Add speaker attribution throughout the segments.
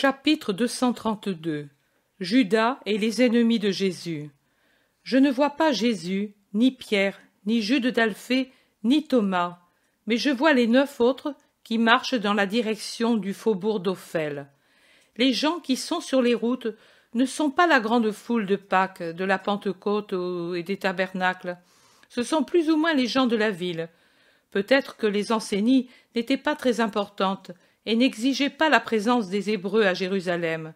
Speaker 1: Chapitre 232 Judas et les ennemis de Jésus. Je ne vois pas Jésus, ni Pierre, ni Jude d'Alphée, ni Thomas, mais je vois les 9 autres qui marchent dans la direction du faubourg d'Ophel. Les gens qui sont sur les routes ne sont pas la grande foule de Pâques, de la Pentecôte et des tabernacles. Ce sont plus ou moins les gens de la ville. Peut-être que les enseignes n'étaient pas très importantes et n'exigeaient pas la présence des Hébreux à Jérusalem.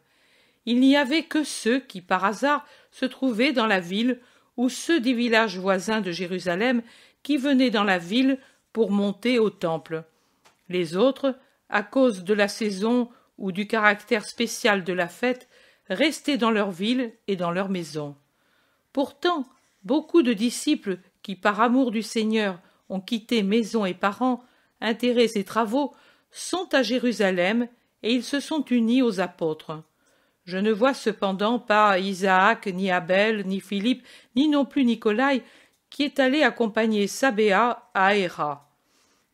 Speaker 1: Il n'y avait que ceux qui, par hasard, se trouvaient dans la ville ou ceux des villages voisins de Jérusalem qui venaient dans la ville pour monter au temple. Les autres, à cause de la saison ou du caractère spécial de la fête, restaient dans leur ville et dans leur maison. Pourtant, beaucoup de disciples qui, par amour du Seigneur, ont quitté maison et parents, intérêts et travaux, sont à Jérusalem et ils se sont unis aux apôtres. Je ne vois cependant pas Isaac, ni Abel, ni Philippe, ni non plus Nicolaï, qui est allé accompagner Sabéa à Héra.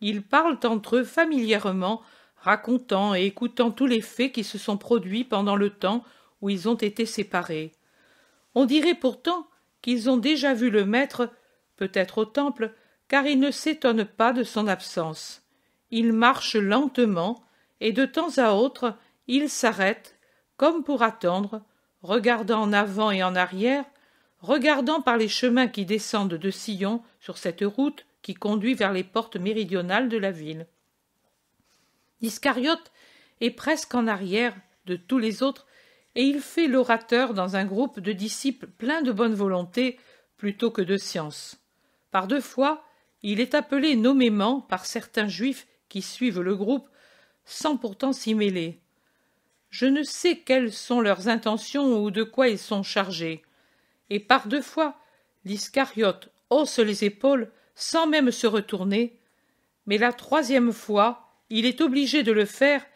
Speaker 1: Ils parlent entre eux familièrement, racontant et écoutant tous les faits qui se sont produits pendant le temps où ils ont été séparés. On dirait pourtant qu'ils ont déjà vu le Maître, peut-être au temple, car ils ne s'étonnent pas de son absence. Ils marchent lentement, et de temps à autre, ils s'arrêtent, comme pour attendre, regardant en avant et en arrière, regardant par les chemins qui descendent de Sion sur cette route qui conduit vers les portes méridionales de la ville. Iscariote est presque en arrière de tous les autres, et il fait l'orateur dans un groupe de disciples pleins de bonne volonté plutôt que de science. Par 2 fois, il est appelé nommément par certains juifs qui suivent le groupe, sans pourtant s'y mêler. Je ne sais quelles sont leurs intentions ou de quoi ils sont chargés. Et par 2 fois, l'Iscariote hausse les épaules sans même se retourner, mais la 3e fois, il est obligé de le faire,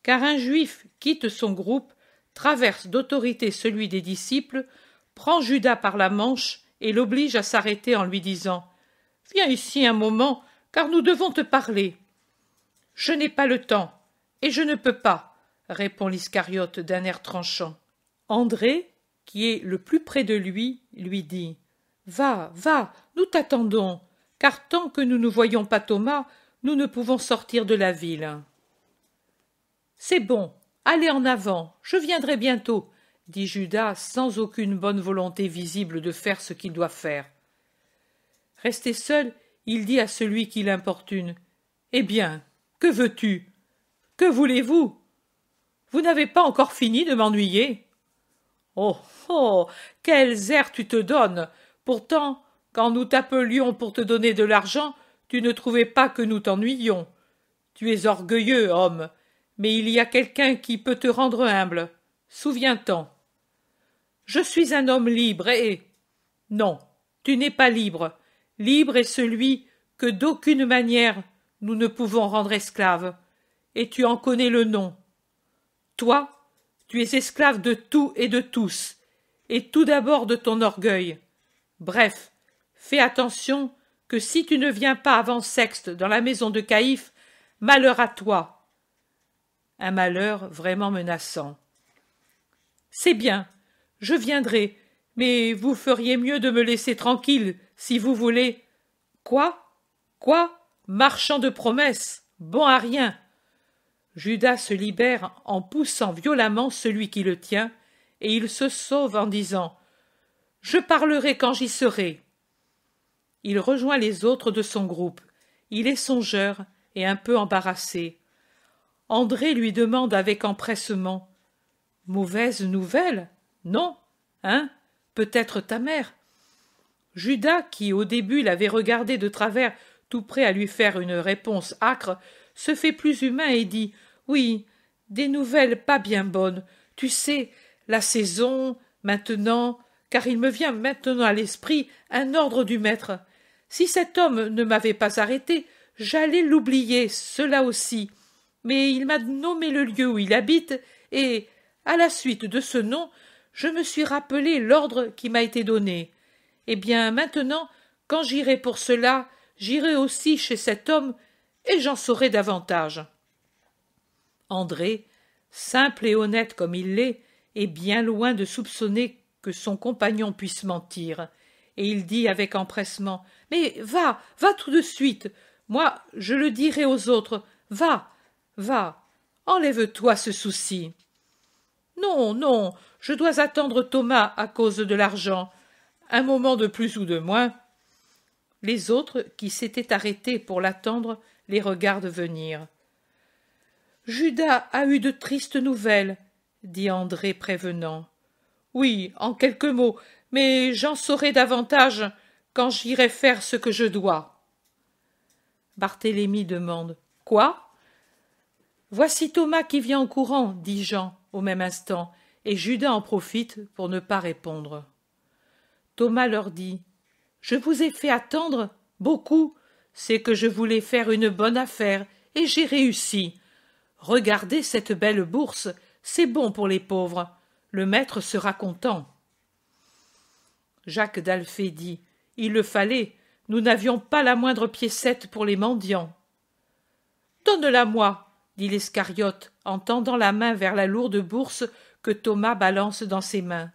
Speaker 1: car un juif quitte son groupe, traverse d'autorité celui des disciples, prend Judas par la manche et l'oblige à s'arrêter en lui disant « Viens ici un moment, car nous devons te parler. » « Je n'ai pas le temps, et je ne peux pas, » répond l'Iscariote d'un air tranchant. André, qui est le plus près de lui dit « Va, va, nous t'attendons, car tant que nous ne voyons pas Thomas, nous ne pouvons sortir de la ville. »« C'est bon, allez en avant, je viendrai bientôt, » dit Judas sans aucune bonne volonté visible de faire ce qu'il doit faire. Resté seul, il dit à celui qui l'importune « Eh bien, que veux-tu? Que voulez-vous? Vous n'avez pas encore fini de m'ennuyer. »« Oh, oh, quels airs tu te donnes! Pourtant, quand nous t'appelions pour te donner de l'argent, tu ne trouvais pas que nous t'ennuyions. Tu es orgueilleux, homme, mais il y a quelqu'un qui peut te rendre humble. Souviens-t'en. Je suis un homme libre et... Non, tu n'es pas libre. Libre est celui que d'aucune manière nous ne pouvons rendre esclave, et tu en connais le nom. Toi, tu es esclave de tout et de tous, et tout d'abord de ton orgueil. Bref, fais attention que si tu ne viens pas avant Sexte dans la maison de Caïphe, malheur à toi. Un malheur vraiment menaçant. C'est bien, je viendrai, mais vous feriez mieux de me laisser tranquille, si vous voulez. Quoi? Marchand de promesses, bon à rien. Judas se libère en poussant violemment celui qui le tient, et il se sauve en disant « Je parlerai quand j'y serai. » Il rejoint les autres de son groupe. Il est songeur et un peu embarrassé. André lui demande avec empressement « Mauvaise nouvelle? Non, hein? Peut-être ta mère. » Judas, qui au début l'avait regardé de travers, tout prêt à lui faire une réponse âcre, se fait plus humain et dit « Oui, des nouvelles pas bien bonnes. Tu sais, la saison, maintenant, car il me vient maintenant à l'esprit un ordre du maître. Si cet homme ne m'avait pas arrêté, j'allais l'oublier, cela aussi. Mais il m'a nommé le lieu où il habite, et, à la suite de ce nom, je me suis rappelé l'ordre qui m'a été donné. Eh bien, maintenant, quand j'irai pour cela, j'irai aussi chez cet homme, et j'en saurai davantage. André, Simple et honnête comme il l'est, est bien loin de soupçonner que son compagnon puisse mentir, et il dit avec empressement « Mais va, va tout de suite, moi je le dirai aux autres, va, va, enlève-toi ce souci. » « Non, non, je dois attendre Thomas à cause de l'argent. Un moment de plus ou de moins. » Les autres, qui s'étaient arrêtés pour l'attendre, les regardent venir. « Judas a eu de tristes nouvelles, » dit André prévenant. « Oui, en quelques mots, mais j'en saurai davantage quand j'irai faire ce que je dois. » Barthélemy demande « Quoi ?» « Voici Thomas qui vient en courant, » dit Jean au même instant, et Judas en profite pour ne pas répondre. Thomas leur dit « Je vous ai fait attendre beaucoup, c'est que je voulais faire une bonne affaire, et j'ai réussi. Regardez cette belle bourse, c'est bon pour les pauvres, le maître sera content. » Jacques d'Alphée dit « Il le fallait, nous n'avions pas la moindre piécette pour les mendiants. »« Donne-la-moi, » dit l'Escariote, en tendant la main vers la lourde bourse que Thomas balance dans ses mains.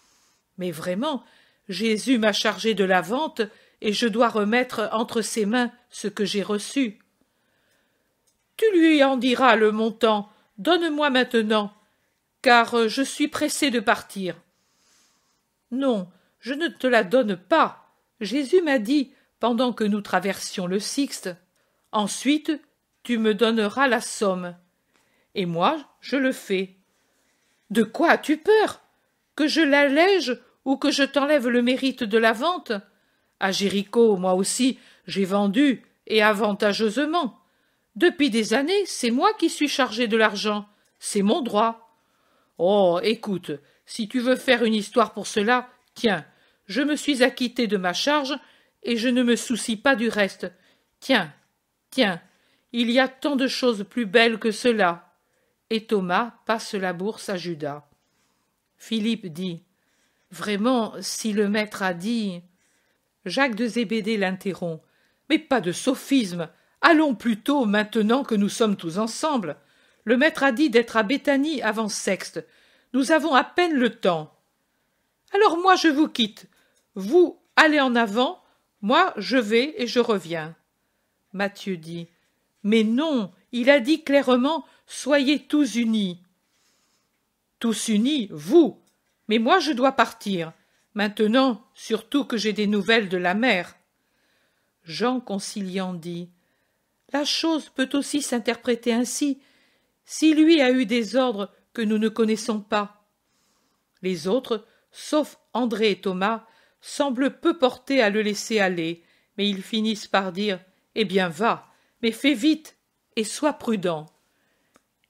Speaker 1: « Mais vraiment, Jésus m'a chargé de la vente, et je dois remettre entre ses mains ce que j'ai reçu. »« Tu lui en diras le montant, donne-moi maintenant, car je suis pressé de partir. »« Non, je ne te la donne pas. Jésus m'a dit, pendant que nous traversions le Sixte, « Ensuite, tu me donneras la somme. » Et moi, je le fais. De quoi as-tu peur? Que je l'allège ou que je t'enlève le mérite de la vente? À Jéricho, moi aussi, j'ai vendu, et avantageusement. Depuis des années, c'est moi qui suis chargé de l'argent. C'est mon droit. Oh, écoute, si tu veux faire une histoire pour cela, tiens, je me suis acquitté de ma charge, et je ne me soucie pas du reste. Tiens, tiens, il y a tant de choses plus belles que cela. Et Thomas passe la bourse à Judas. Philippe dit « Vraiment, si le maître a dit… » Jacques de Zébédée l'interrompt. « Mais pas de sophisme. Allons plutôt maintenant que nous sommes tous ensemble. Le maître a dit d'être à Béthanie avant Sexte. Nous avons à peine le temps. Alors moi je vous quitte. Vous allez en avant, moi je vais et je reviens. » Matthieu dit « Mais non, il a dit clairement « Soyez tous unis. » Tous unis, vous. Mais moi je dois partir. Maintenant, surtout que j'ai des nouvelles de la mère. Jean conciliant dit « La chose peut aussi s'interpréter ainsi, si lui a eu des ordres que nous ne connaissons pas. » Les autres, sauf André et Thomas, semblent peu portés à le laisser aller, mais ils finissent par dire « Eh bien va, mais fais vite et sois prudent. »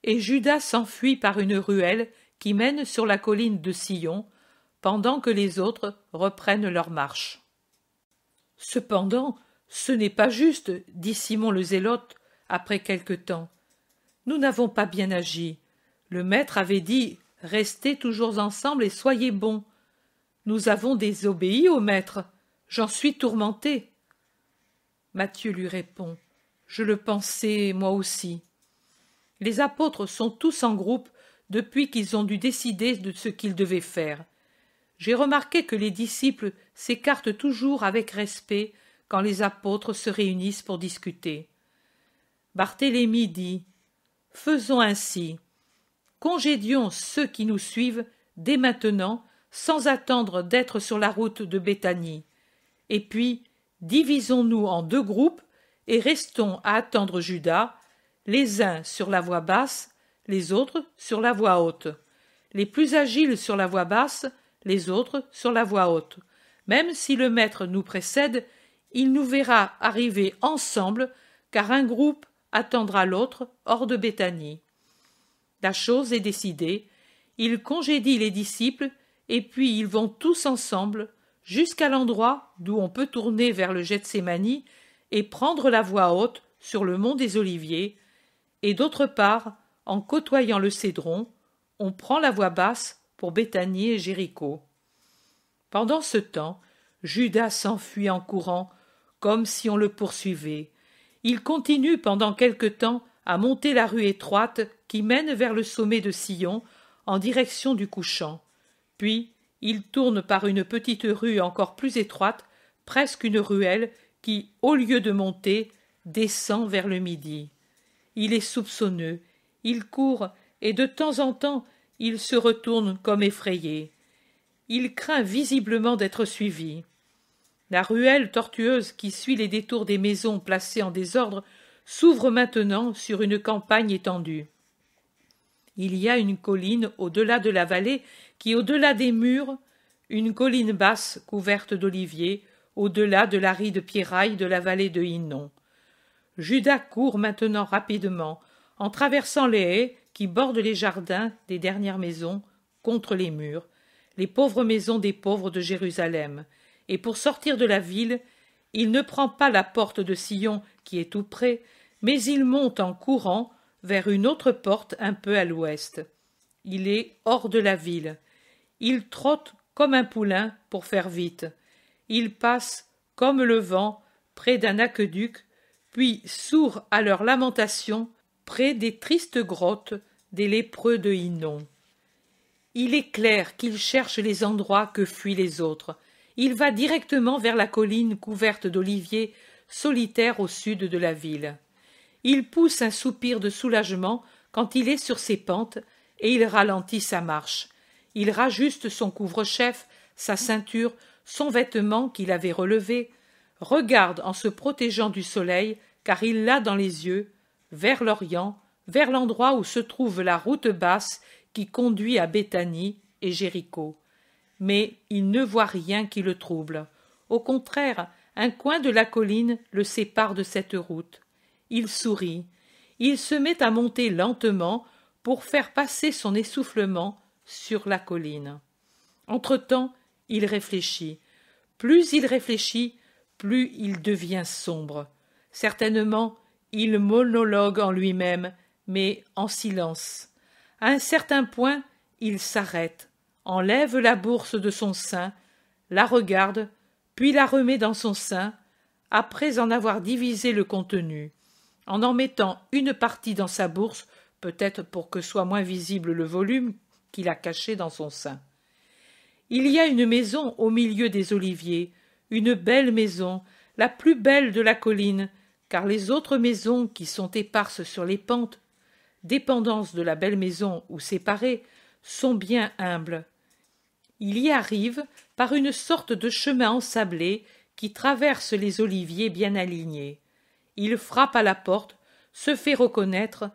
Speaker 1: Et Judas s'enfuit par une ruelle qui mène sur la colline de Sillon, pendant que les autres reprennent leur marche. « Cependant, ce n'est pas juste, » dit Simon le Zélote, après quelque temps. « Nous n'avons pas bien agi. Le maître avait dit « Restez toujours ensemble et soyez bons. » Nous avons désobéi au maître. J'en suis tourmenté. Matthieu lui répond « Je le pensais, moi aussi. » Les apôtres sont tous en groupe depuis qu'ils ont dû décider de ce qu'ils devaient faire. J'ai remarqué que les disciples s'écartent toujours avec respect quand les apôtres se réunissent pour discuter. Barthélemy dit « Faisons ainsi. Congédions ceux qui nous suivent dès maintenant, sans attendre d'être sur la route de Béthanie. Et puis, divisons-nous en 2 groupes et restons à attendre Judas, les uns sur la voie basse, les autres sur la voie haute. Les plus agiles sur la voie basse, les autres sur la voie haute. Même si le maître nous précède, il nous verra arriver ensemble, car un groupe attendra l'autre hors de Béthanie. » La chose est décidée. Ils congédient les disciples, et puis ils vont tous ensemble jusqu'à l'endroit d'où on peut tourner vers le Gethsémani et prendre la voie haute sur le mont des Oliviers, et d'autre part, en côtoyant le Cédron, on prend la voie basse pour Béthanie et Jéricho. Pendant ce temps, Judas s'enfuit en courant, comme si on le poursuivait. Il continue pendant quelque temps à monter la rue étroite qui mène vers le sommet de Sillon en direction du couchant. Puis il tourne par une petite rue encore plus étroite, presque une ruelle, qui, au lieu de monter, descend vers le midi. Il est soupçonneux, il court, et de temps en temps il se retourne comme effrayé. Il craint visiblement d'être suivi. La ruelle tortueuse qui suit les détours des maisons placées en désordre s'ouvre maintenant sur une campagne étendue. Il y a une colline au-delà de la vallée qui, au-delà des murs, une colline basse couverte d'oliviers, au-delà de l'aride pierraille de la vallée de Hinnon. Judas court maintenant rapidement, en traversant les haies qui bordent les jardins des dernières maisons, contre les murs, les pauvres maisons des pauvres de Jérusalem, et pour sortir de la ville, il ne prend pas la porte de Sillon qui est tout près, mais il monte en courant vers une autre porte un peu à l'ouest. Il est hors de la ville. Il trotte comme un poulain pour faire vite. Il passe, comme le vent, près d'un aqueduc, puis sourd à leurs lamentations, près des tristes grottes des lépreux de Hinnon. Il est clair qu'il cherche les endroits que fuient les autres. Il va directement vers la colline couverte d'oliviers, solitaire au sud de la ville. Il pousse un soupir de soulagement quand il est sur ses pentes et il ralentit sa marche. Il rajuste son couvre-chef, sa ceinture, son vêtement qu'il avait relevé, regarde en se protégeant du soleil, car il l'a dans les yeux, vers l'Orient, vers l'endroit où se trouve la route basse qui conduit à Béthanie et Jéricho. Mais il ne voit rien qui le trouble. Au contraire, un coin de la colline le sépare de cette route. Il sourit. Il se met à monter lentement pour faire passer son essoufflement sur la colline. Entre-temps, il réfléchit. Plus il réfléchit, plus il devient sombre. Certainement, il monologue en lui-même, mais en silence. À un certain point, il s'arrête, enlève la bourse de son sein, la regarde, puis la remet dans son sein, après en avoir divisé le contenu, en mettant une partie dans sa bourse, peut-être pour que soit moins visible le volume qu'il a caché dans son sein. Il y a une maison au milieu des oliviers, une belle maison, la plus belle de la colline, car les autres maisons qui sont éparses sur les pentes, dépendances de la belle maison ou séparées, sont bien humbles. Il y arrive par une sorte de chemin ensablé qui traverse les oliviers bien alignés. Il frappe à la porte, se fait reconnaître,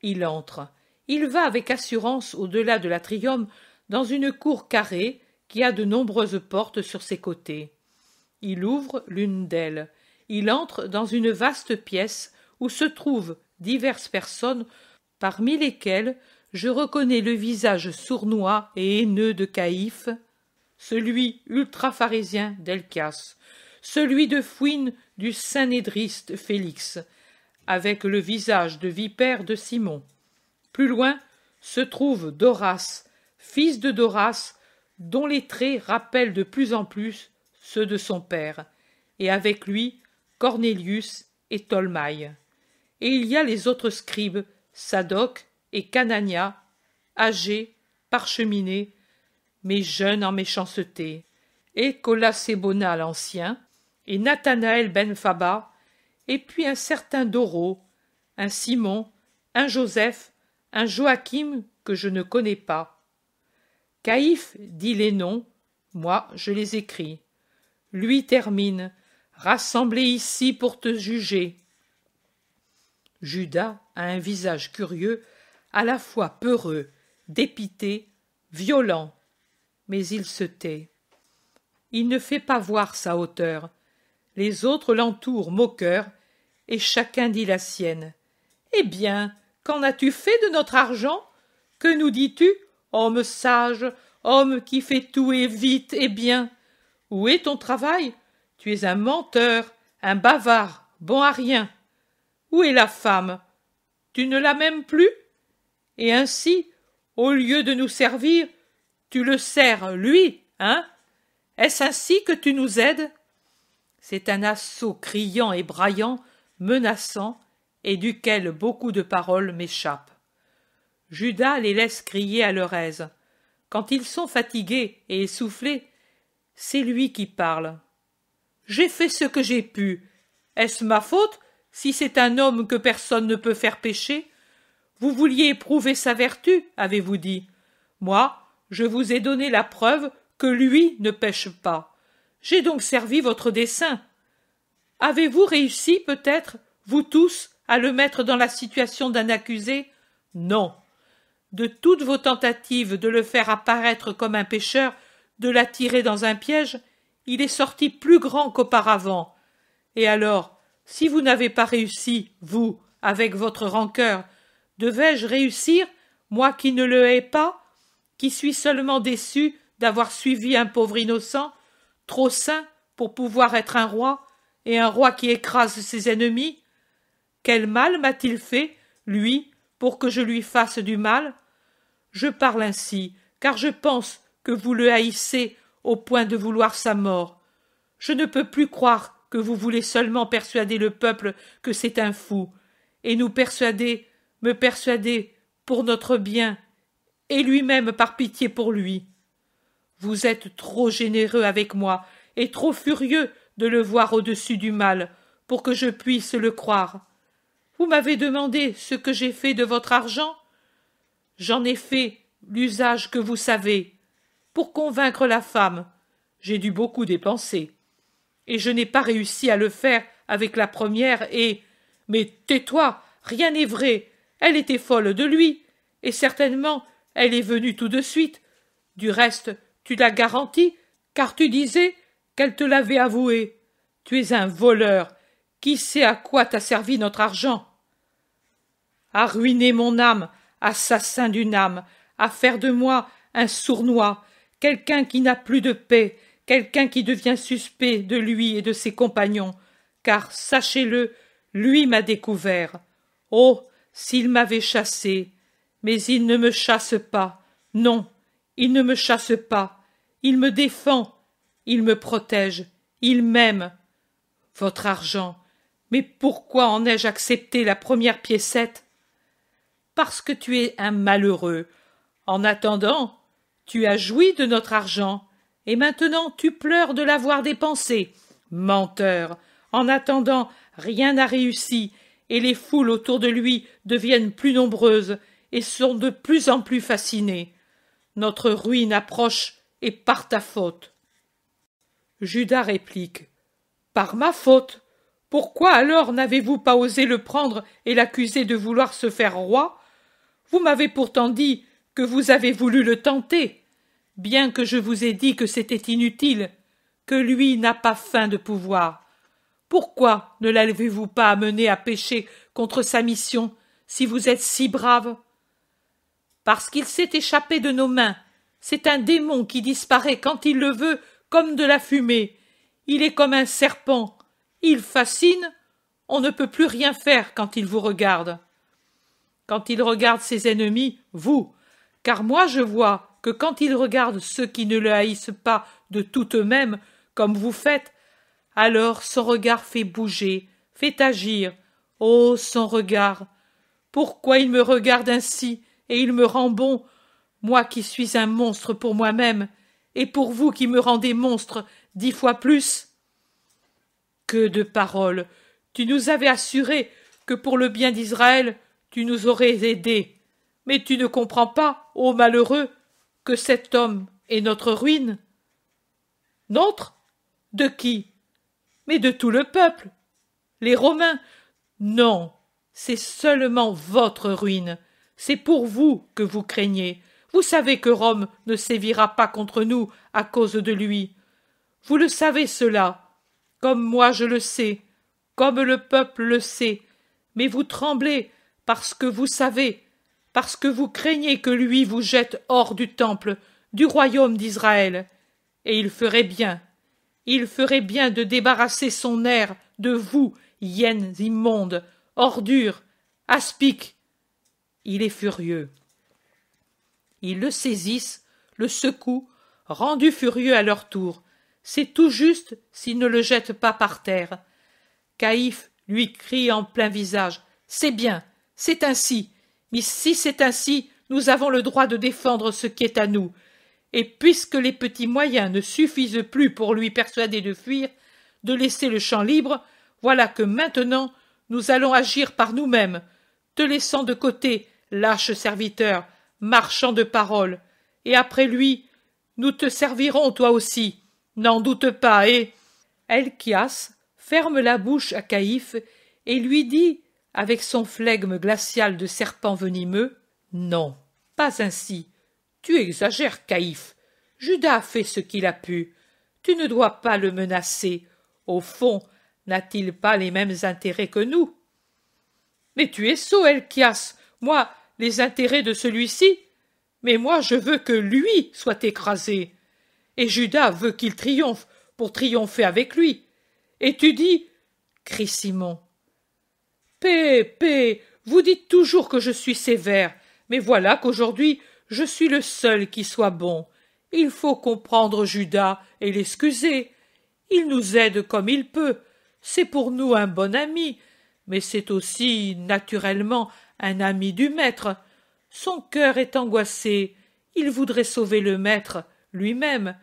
Speaker 1: il entre. Il va avec assurance au-delà de l'atrium dans une cour carrée qui a de nombreuses portes sur ses côtés. Il ouvre l'une d'elles. Il entre dans une vaste pièce où se trouvent diverses personnes, parmi lesquelles je reconnais le visage sournois et haineux de Caïphe, celui ultra-pharisien d'Helcias, celui de fouine du saint-nédriste Félix, avec le visage de vipère de Simon. Plus loin se trouve Doras, fils de Doras, dont les traits rappellent de plus en plus ceux de son père, et avec lui Cornélius et Tolmaï. Et il y a les autres scribes, Sadoc et Canania, âgés, parcheminés, mais jeunes en méchanceté, et Colasébona l'ancien, et Nathanaël ben Faba, et puis un certain Doro, un Simon, un Joseph, un Joachim que je ne connais pas. Caïphe dit les noms, moi je les écris. Lui termine, rassemblés ici pour te juger. Judas a un visage curieux, à la fois peureux, dépité, violent, mais il se tait. Il ne fait pas voir sa hauteur. Les autres l'entourent moqueurs, et chacun dit la sienne. Eh bien, qu'en as-tu fait de notre argent? Que nous dis-tu, homme sage, homme qui fait tout et vite et bien? Où est ton travail? Tu es un menteur, un bavard, bon à rien. Où est la femme? Tu ne la m'aimes plus? Et ainsi, au lieu de nous servir, tu le sers, lui, hein? Est-ce ainsi que tu nous aides? C'est un assaut criant et braillant, menaçant, et duquel beaucoup de paroles m'échappent. Judas les laisse crier à leur aise. Quand ils sont fatigués et essoufflés, c'est lui qui parle. J'ai fait ce que j'ai pu. Est-ce ma faute, si c'est un homme que personne ne peut faire pécher? Vous vouliez éprouver sa vertu, avez-vous dit. Moi, je vous ai donné la preuve que lui ne pêche pas. J'ai donc servi votre dessein. Avez-vous réussi, peut-être, vous tous, à le mettre dans la situation d'un accusé? Non. De toutes vos tentatives de le faire apparaître comme un pécheur, de l'attirer dans un piège, il est sorti plus grand qu'auparavant. Et alors, si vous n'avez pas réussi, vous, avec votre rancœur, devais-je réussir, moi qui ne le hais pas, qui suis seulement déçu d'avoir suivi un pauvre innocent, trop saint pour pouvoir être un roi, et un roi qui écrase ses ennemis? Quel mal m'a-t-il fait, lui, pour que je lui fasse du mal? Je parle ainsi, car je pense que vous le haïssez au point de vouloir sa mort. Je ne peux plus croire que vous voulez seulement persuader le peuple que c'est un fou, et nous persuader, me persuader, pour notre bien, et lui-même par pitié pour lui. Vous êtes trop généreux avec moi, et trop furieux de le voir au-dessus du mal, pour que je puisse le croire. Vous m'avez demandé ce que j'ai fait de votre argent? J'en ai fait l'usage que vous savez. Pour convaincre la femme, j'ai dû beaucoup dépenser. Et je n'ai pas réussi à le faire avec la première et... Mais tais-toi, rien n'est vrai. Elle était folle de lui, et certainement elle est venue tout de suite. Du reste, tu l'as garanti, car tu disais qu'elle te l'avait avoué. Tu es un voleur. Qui sait à quoi t'a servi notre argent? À ruiner mon âme, assassin d'une âme, à faire de moi un sournois, quelqu'un qui n'a plus de paix, quelqu'un qui devient suspect de lui et de ses compagnons, car, sachez-le, lui m'a découvert. Oh, s'il m'avait chassé! Mais il ne me chasse pas. Non, il ne me chasse pas. Il me défend. Il me protège. Il m'aime. Votre argent. Mais pourquoi en ai-je accepté la première piécette? Parce que tu es un malheureux. En attendant, tu as joui de notre argent, et maintenant tu pleures de l'avoir dépensé. Menteur! En attendant, rien n'a réussi, et les foules autour de lui deviennent plus nombreuses, et sont de plus en plus fascinées. Notre ruine approche, et par ta faute. Judas réplique. Par ma faute? Pourquoi alors n'avez-vous pas osé le prendre et l'accuser de vouloir se faire roi? Vous m'avez pourtant dit que vous avez voulu le tenter, bien que je vous ai dit que c'était inutile, que lui n'a pas faim de pouvoir. Pourquoi ne l'avez-vous pas amené à pécher contre sa mission, si vous êtes si brave? Parce qu'il s'est échappé de nos mains. C'est un démon qui disparaît quand il le veut, comme de la fumée. Il est comme un serpent. Il fascine. On ne peut plus rien faire quand il vous regarde. Quand il regarde ses ennemis, vous, car moi je vois que quand il regarde ceux qui ne le haïssent pas de tout eux-mêmes, comme vous faites, alors son regard fait bouger, fait agir. Oh, son regard! Pourquoi il me regarde ainsi, et il me rend bon, moi qui suis un monstre pour moi-même, et pour vous qui me rendez monstre 10 fois plus? Que de paroles! Tu nous avais assuré que pour le bien d'Israël, tu nous aurais aidés. Mais tu ne comprends pas, ô malheureux, que cet homme est notre ruine? Notre? De qui? Mais de tout le peuple. Les Romains? Non, c'est seulement votre ruine. C'est pour vous que vous craignez. Vous savez que Rome ne sévira pas contre nous à cause de lui. Vous le savez cela, comme moi je le sais, comme le peuple le sait, mais vous tremblez parce que vous savez, parce que vous craignez que lui vous jette hors du temple, du royaume d'Israël. Et il ferait bien de débarrasser son air de vous, hyènes immondes, ordures, aspics. Il est furieux. Ils le saisissent, le secouent, rendus furieux à leur tour. C'est tout juste s'ils ne le jettent pas par terre. Caïphe lui crie en plein visage. C'est bien, c'est ainsi. Mais si c'est ainsi, nous avons le droit de défendre ce qui est à nous. Et puisque les petits moyens ne suffisent plus pour lui persuader de fuir, de laisser le champ libre, voilà que maintenant nous allons agir par nous-mêmes, te laissant de côté, lâche serviteur, marchand de parole, et après lui, nous te servirons toi aussi, n'en doute pas, et... Helkias ferme la bouche à Caïphe et lui dit, avec son flegme glacial de serpent venimeux, « Non, pas ainsi. Tu exagères, Caïphe. Judas a fait ce qu'il a pu. Tu ne dois pas le menacer. Au fond, n'a-t-il pas les mêmes intérêts que nous? » « Mais tu es sot, Helkias. Moi, les intérêts de celui-ci? Mais moi, je veux que lui soit écrasé. Et Judas veut qu'il triomphe pour triompher avec lui. Et tu dis... » crie Simon. « Paix, vous dites toujours que je suis sévère, mais voilà qu'aujourd'hui je suis le seul qui soit bon. Il faut comprendre Judas et l'excuser. Il nous aide comme il peut. C'est pour nous un bon ami, mais c'est aussi, naturellement, un ami du maître. Son cœur est angoissé. Il voudrait sauver le maître lui-même.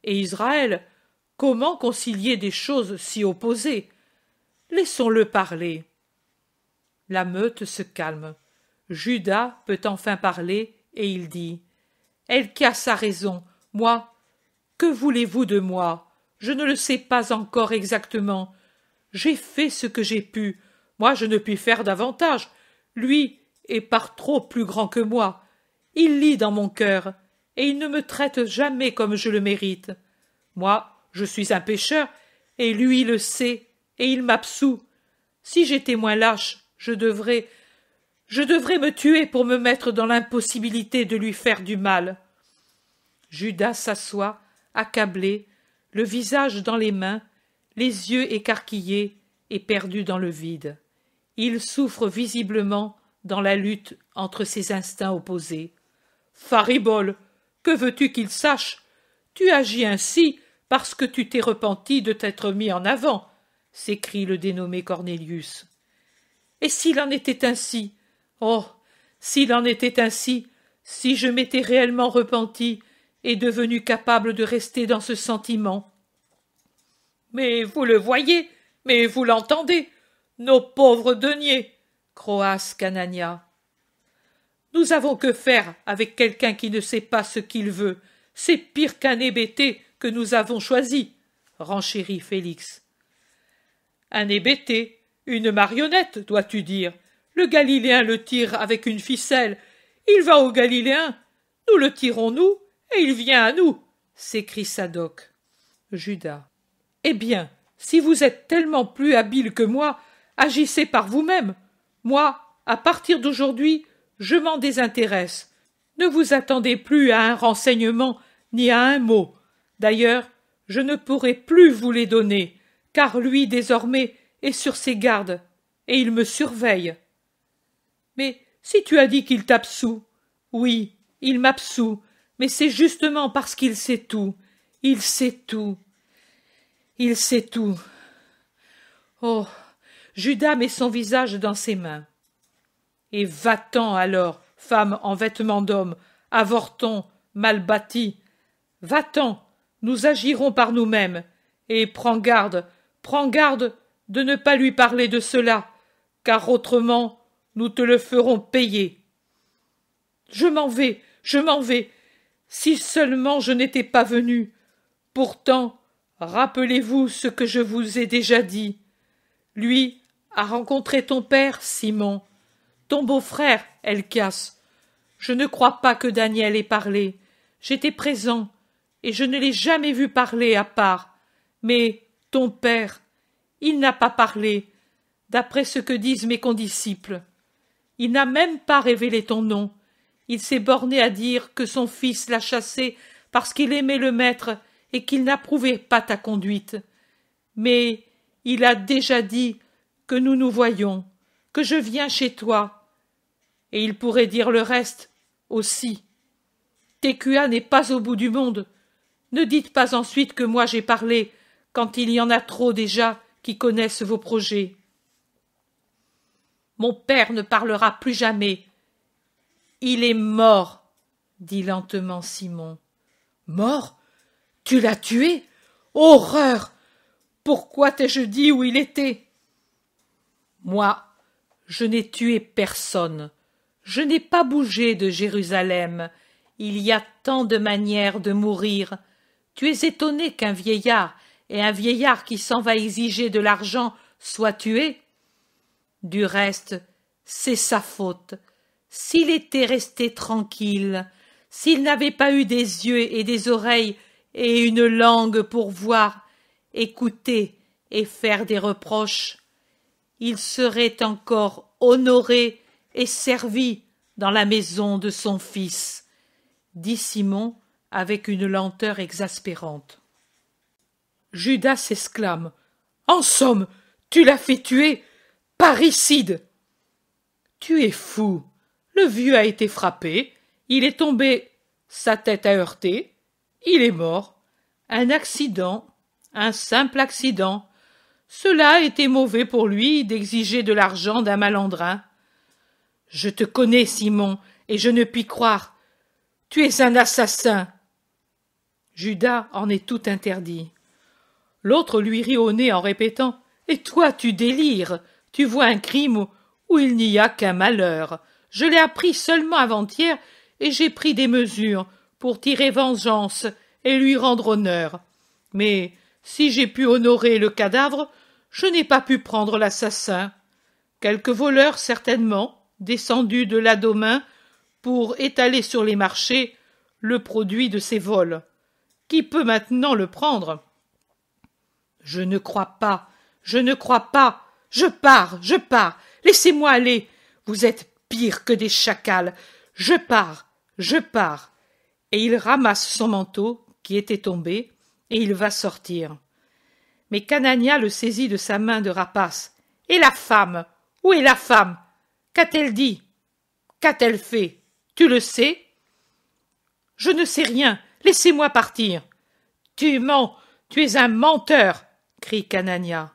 Speaker 1: Et Israël, comment concilier des choses si opposées? Laissons-le parler. La meute se calme. Judas peut enfin parler, et il dit « Helkias a raison. Moi, que voulez-vous de moi? Je ne le sais pas encore exactement. J'ai fait ce que j'ai pu. Moi, je ne puis faire davantage. Lui est par trop plus grand que moi. Il lit dans mon cœur, et il ne me traite jamais comme je le mérite. Moi, je suis un pécheur, et lui le sait, et il m'absout. Si j'étais moins lâche, je devrais me tuer pour me mettre dans l'impossibilité de lui faire du mal. » Judas s'assoit, accablé, le visage dans les mains, les yeux écarquillés et perdus dans le vide. Il souffre visiblement dans la lutte entre ses instincts opposés. « Faribole, que veux-tu qu'il sache? Tu agis ainsi parce que tu t'es repenti de t'être mis en avant, » s'écrie le dénommé Cornélius. « Et s'il en était ainsi? Oh, s'il en était ainsi, si je m'étais réellement repenti et devenu capable de rester dans ce sentiment. » « Mais vous le voyez, mais vous l'entendez, nos pauvres deniers, » croasse Canania. « Nous avons que faire avec quelqu'un qui ne sait pas ce qu'il veut. C'est pire qu'un hébété que nous avons choisi, » renchérit Félix. « Un hébété, une marionnette, dois-tu dire? Le Galiléen le tire avec une ficelle. Il va au Galiléen, nous le tirons nous, et il vient à nous, » s'écrie Sadoc. Judas. « Eh bien, si vous êtes tellement plus habile que moi, agissez par vous-même. Moi, à partir d'aujourd'hui, je m'en désintéresse. Ne vous attendez plus à un renseignement ni à un mot. D'ailleurs, je ne pourrai plus vous les donner, car lui, désormais, est sur ses gardes, et il me surveille. » « Mais si tu as dit qu'il t'absout? » »« Oui, il m'absout, mais c'est justement parce qu'il sait tout. Il sait tout. Il sait tout. » Oh, Judas met son visage dans ses mains. « Et va-t'en alors, femme en vêtements d'homme, avorton, mal bâti. Va-t'en, nous agirons par nous-mêmes, et prends garde de ne pas lui parler de cela, car autrement nous te le ferons payer. »« Je m'en vais. Si seulement je n'étais pas venu. Pourtant, rappelez-vous ce que je vous ai déjà dit. Lui a rencontré ton père, Simon, ton beau-frère, Helkias. Je ne crois pas que Daniel ait parlé. J'étais présent, et je ne l'ai jamais vu parler à part. Mais ton père, il n'a pas parlé, d'après ce que disent mes condisciples. Il n'a même pas révélé ton nom. Il s'est borné à dire que son fils l'a chassé parce qu'il aimait le maître et qu'il n'approuvait pas ta conduite. Mais il a déjà dit que nous nous voyons, que je viens chez toi. Et il pourrait dire le reste aussi. Tekua n'est pas au bout du monde. Ne dites pas ensuite que moi j'ai parlé, quand il y en a trop déjà qui connaissent vos projets. » « Mon père ne parlera plus jamais. Il est mort, dit lentement Simon. Mort? Tu l'as tué? Horreur! Pourquoi t'ai-je dit où il était? Moi, je n'ai tué personne. Je n'ai pas bougé de Jérusalem. Il y a tant de manières de mourir. Tu es étonné qu'un vieillard, et un vieillard qui s'en va exiger de l'argent, soit tué? Du reste, c'est sa faute. S'il était resté tranquille, s'il n'avait pas eu des yeux et des oreilles et une langue pour voir, écouter et faire des reproches, il serait encore honoré et servi dans la maison de son fils, dit Simon avec une lenteur exaspérante. Judas s'exclame. En somme, tu l'as fait tuer, parricide! Tu es fou. Le vieux a été frappé, il est tombé, sa tête a heurté, il est mort. Un accident, un simple accident. Cela a été mauvais pour lui d'exiger de l'argent d'un malandrin. Je te connais, Simon, et je ne puis croire. Tu es un assassin. Judas en est tout interdit. L'autre lui rit au nez en répétant « Et toi, tu délires, tu vois un crime où il n'y a qu'un malheur. Je l'ai appris seulement avant-hier et j'ai pris des mesures pour tirer vengeance et lui rendre honneur. Mais si j'ai pu honorer le cadavre, je n'ai pas pu prendre l'assassin. Quelque voleur, certainement, descendu de l'Adomain pour étaler sur les marchés le produit de ses vols. Qui peut maintenant le prendre? Je ne crois pas, je ne crois pas. Je pars, laissez-moi aller. Vous êtes pire que des chacals. Je pars. Et il ramasse son manteau, qui était tombé, et il va sortir. Mais Canania le saisit de sa main de rapace. Et la femme? Où est la femme? Qu'a-t-elle dit? Qu'a-t-elle fait? Tu le sais? Je ne sais rien. Laissez-moi partir. Tu mens. Tu es un menteur, crie Canania.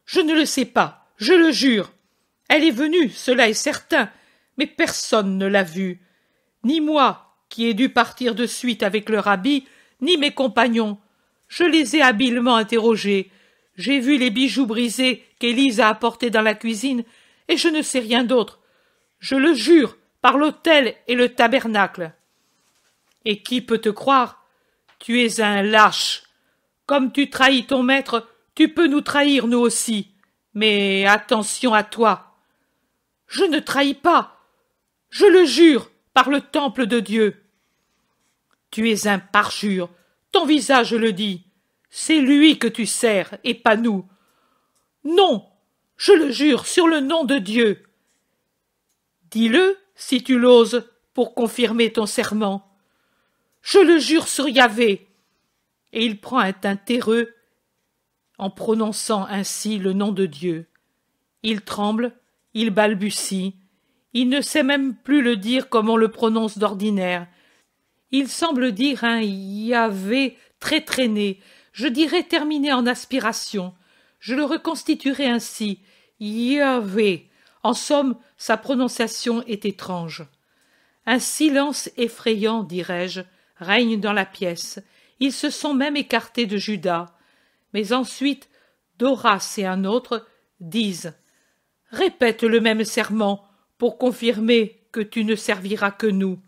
Speaker 1: Je ne le sais pas, je le jure. Elle est venue, cela est certain, mais personne ne l'a vue. Ni moi, qui ai dû partir de suite avec le rabbi, ni mes compagnons. Je les ai habilement interrogés. J'ai vu les bijoux brisés qu'Élise a apportés dans la cuisine, et je ne sais rien d'autre. Je le jure, par l'autel et le tabernacle. Et qui peut te croire? Tu es un lâche. Comme tu trahis ton maître, tu peux nous trahir nous aussi. Mais attention à toi. Je ne trahis pas. Je le jure, par le temple de Dieu. Tu es un parjure. Ton visage le dit. C'est lui que tu sers, et pas nous. Non, je le jure sur le nom de Dieu. Dis-le, si tu l'oses, pour confirmer ton serment. Je le jure sur Yahvé. Et il prend un teint terreux en prononçant ainsi le nom de Dieu. Il tremble, il balbutie, il ne sait même plus le dire comme on le prononce d'ordinaire. Il semble dire un Yahvé très traîné, je dirais terminé en aspiration. Je le reconstituerai ainsi, Yahvé. En somme, sa prononciation est étrange. Un silence effrayant, dirais-je, règne dans la pièce. Ils se sont même écartés de Judas. Mais ensuite, Doras et un autre disent « Répète le même serment pour confirmer que tu ne serviras que nous. »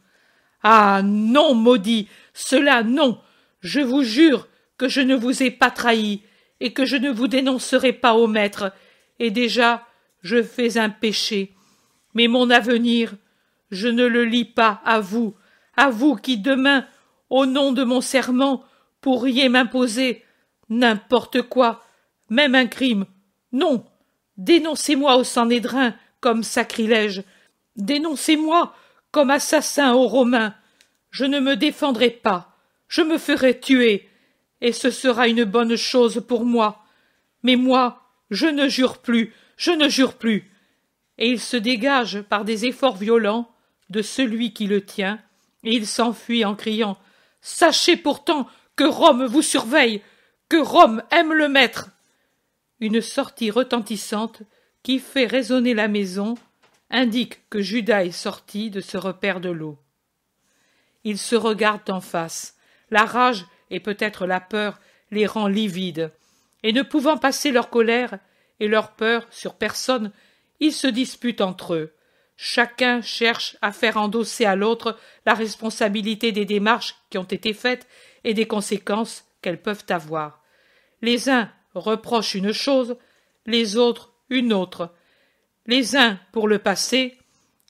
Speaker 1: Ah non, maudit, cela non. Je vous jure que je ne vous ai pas trahi et que je ne vous dénoncerai pas au maître. Et déjà, je fais un péché. Mais mon avenir, je ne le lie pas à vous qui demain, au nom de mon serment, pourriez m'imposer n'importe quoi, même un crime. Non, dénoncez-moi au Sanhédrin comme sacrilège. Dénoncez-moi comme assassin aux Romains. Je ne me défendrai pas. Je me ferai tuer. Et ce sera une bonne chose pour moi. Mais moi, je ne jure plus. Et il se dégage par des efforts violents de celui qui le tient, et il s'enfuit en criant « Sachez pourtant que Rome vous surveille, que Rome aime le maître !» Une sortie retentissante qui fait résonner la maison, indique que Judas est sorti de ce repaire de l'eau. Ils se regardent en face. La rage et peut-être la peur les rend livides, et ne pouvant passer leur colère et leur peur sur personne, ils se disputent entre eux. Chacun cherche à faire endosser à l'autre la responsabilité des démarches qui ont été faites et des conséquences qu'elles peuvent avoir. Les uns reprochent une chose, les autres une autre. Les uns pour le passé,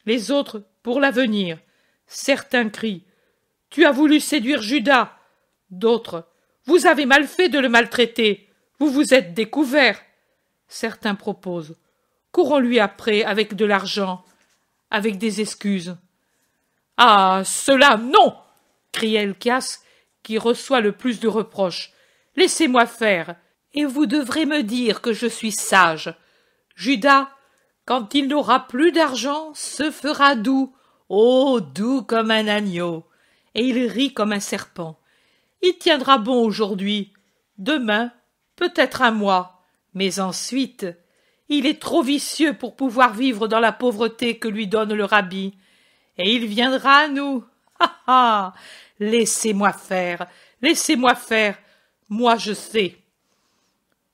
Speaker 1: les autres pour l'avenir. Certains crient « Tu as voulu séduire Judas !» D'autres « Vous avez mal fait de le maltraiter, vous vous êtes découvert !» Certains proposent « Courons-lui après avec de l'argent, avec des excuses. »« Ah, cela, non !» crie Helcias, qui reçoit le plus de reproches. « Laissez-moi faire, et vous devrez me dire que je suis sage. Judas, quand il n'aura plus d'argent, se fera doux, oh, doux comme un agneau, et il rit comme un serpent. Il tiendra bon aujourd'hui, demain, peut-être un mois, mais ensuite, il est trop vicieux pour pouvoir vivre dans la pauvreté que lui donne le rabbi, et il viendra à nous. Ha ha! Laissez-moi faire, moi je sais.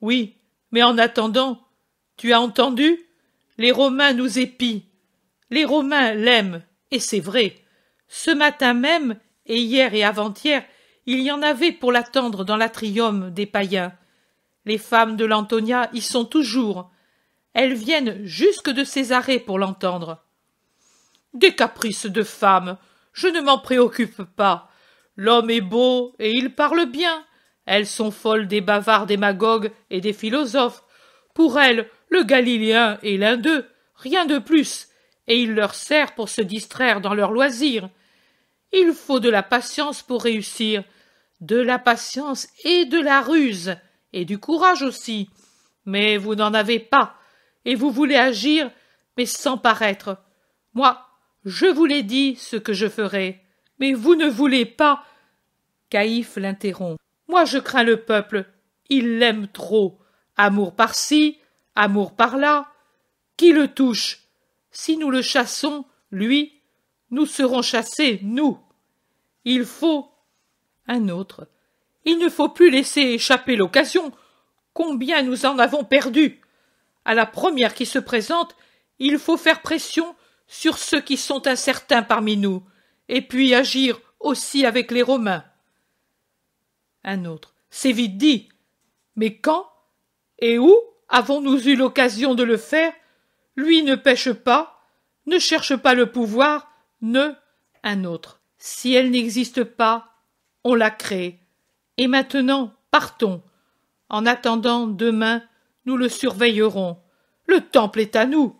Speaker 1: Oui, mais en attendant, tu as entendu? Les Romains nous épient. Les Romains l'aiment, et c'est vrai. Ce matin même, et hier et avant-hier, il y en avait pour l'attendre dans l'atrium des païens. Les femmes de l'Antonia y sont toujours. Elles viennent jusque de Césarée pour l'entendre. Des caprices de femmes, je ne m'en préoccupe pas. L'homme est beau et il parle bien. Elles sont folles des bavards démagogues et des philosophes. Pour elles, le Galiléen est l'un d'eux, rien de plus, et il leur sert pour se distraire dans leurs loisirs. Il faut de la patience pour réussir, de la patience et de la ruse, et du courage aussi. Mais vous n'en avez pas, et vous voulez agir, mais sans paraître. Moi, je vous l'ai dit ce que je ferai, mais vous ne voulez pas. Caïphe l'interrompt. Moi je crains le peuple, il l'aime trop. Amour par-ci, amour par-là. Qui le touche? Si nous le chassons, lui, nous serons chassés, nous. Il faut. Un autre. Il ne faut plus laisser échapper l'occasion. Combien nous en avons perdu? À la première qui se présente, il faut faire pression sur ceux qui sont incertains parmi nous, et puis agir aussi avec les Romains. Un autre. C'est vite dit. Mais quand et où avons-nous eu l'occasion de le faire? Lui ne pêche pas, ne cherche pas le pouvoir, ne. Un autre. Si elle n'existe pas, on la crée. Et maintenant, partons. En attendant, demain, nous le surveillerons. Le temple est à nous.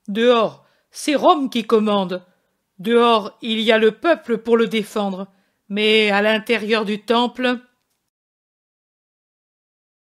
Speaker 1: Dehors, c'est Rome qui commande. Dehors, il y a le peuple pour le défendre. Mais à l'intérieur du temple,